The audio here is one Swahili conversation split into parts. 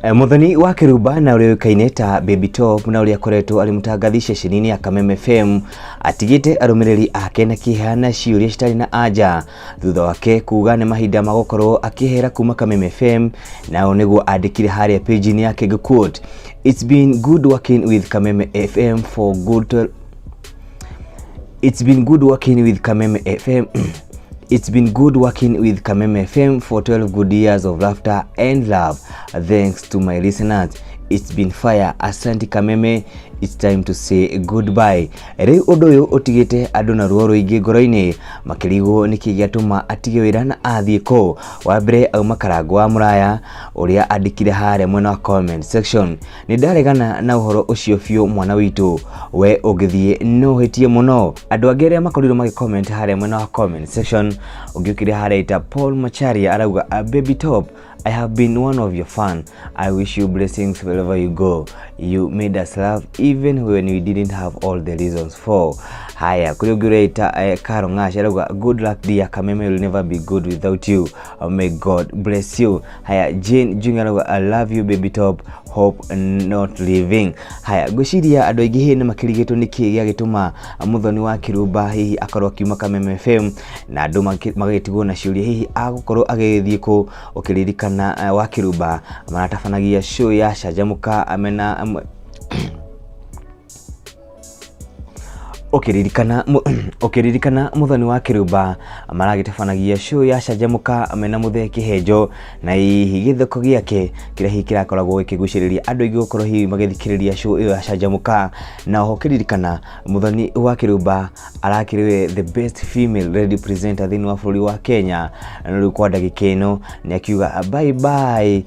Muthoni wa Kirumba na uria kaineta Baby Top na uria koretwo ari mutangathi ceceni ya Kameme FM atigite arumiriri ake na kihana ciuria citari na anja thutha wake kuga ni mahinda magokorwo akihera kuma Kameme FM na niguo andikire haria page ni yake quote, "It's been good working with Kameme FM for good It's been good working with Kameme FM It's been good working with Kameme FM for 12 good years of laughter and love. Thanks to my listeners. It's been fire. Asante Kameme. It's time to say goodbye." Rĩu ũndũ ũyũ ũtigĩte andũ na ruo rũingĩ ngoro-inĩ, makĩrigwo nĩkĩ gĩatũma atige wĩra na athiĩ kũ. Wa mbere auma Karango wa Mũraya ũrĩa andĩkire harĩa mwena wa comment section, "Nĩ ndaregana na ũhoro ũcio biũ mwana witũ, we ũngĩthiĩ no hĩtie mũno." Andũ angĩ arĩa makorirwo magĩcomment harĩa mwena wa comment section, ũngĩũkire harĩa ita Paul Macharia arauga, "Baby Top, I have been one of your fan. I wish you blessings wherever you go. You made us laugh even when we didn't have all the reasons for." Haya, kuri ugureta Karo Ngash arauga, "Good luck dear Kameme will never be good without you. May God bless you." Haya, Jane Junior arauga, "I love you Baby Top. Hope not leaving." Haya, gwiciria andu aingi hini makirigitwo niki giagituma Muthoni wa Kirumba hihi akorwo akiuma Kameme FM na andu magagitigwo na ciuria hihi agukorwo agithii ku. Ukiririkana wa Kirumba maratabanagia show ya Canjamũka amena Ukiririkana Muthoni wa Kirumba maragĩtabanagia show ya Canjamũka amena Mũthee Kĩhenjo na hihi gĩthoko gĩake kĩrĩa hihi kĩrakoragwo gĩkĩgucĩrĩria andũ aingĩ gũkorwo hihi magĩthikĩrĩria show ĩyo ya Canjamũka. Na ho ũkiririkana Muthoni wa Kirumba arakĩrĩwe the best female radio presenter thĩinĩ wa bũrũri wa Kenya, na rĩu kwa ndagĩka ĩno nĩ akiuga bye bye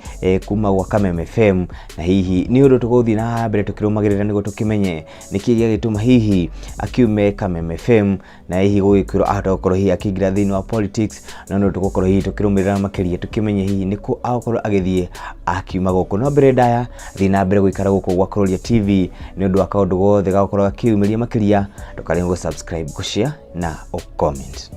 kuma gwa Kameme FM, na hihi nĩ ũndũ tũgũthiĩ na mbere tũkĩrũmagĩrĩra nĩguo tũkĩmenye nĩkĩ gĩagĩtũma hihi akiume Kameme FM na hihi gũgĩkorwo ahota gũkorwo hihi akĩingĩra thĩinĩ wa politics, na no tũgũkorwo hihi tũkĩrũmĩrĩra makĩria tũkĩmenye hihi nĩkũ agũkorwo agĩthiĩ akiuma gũkũ. No mbere ndaya thiĩ na mbere gũikara gũkũ gwa Kũroria TV nĩ ũndũ wa kaũndũ gothe gagũkorwo akiumĩria makĩria, ndũkaremwo gũ subscribe, gũ share na comment.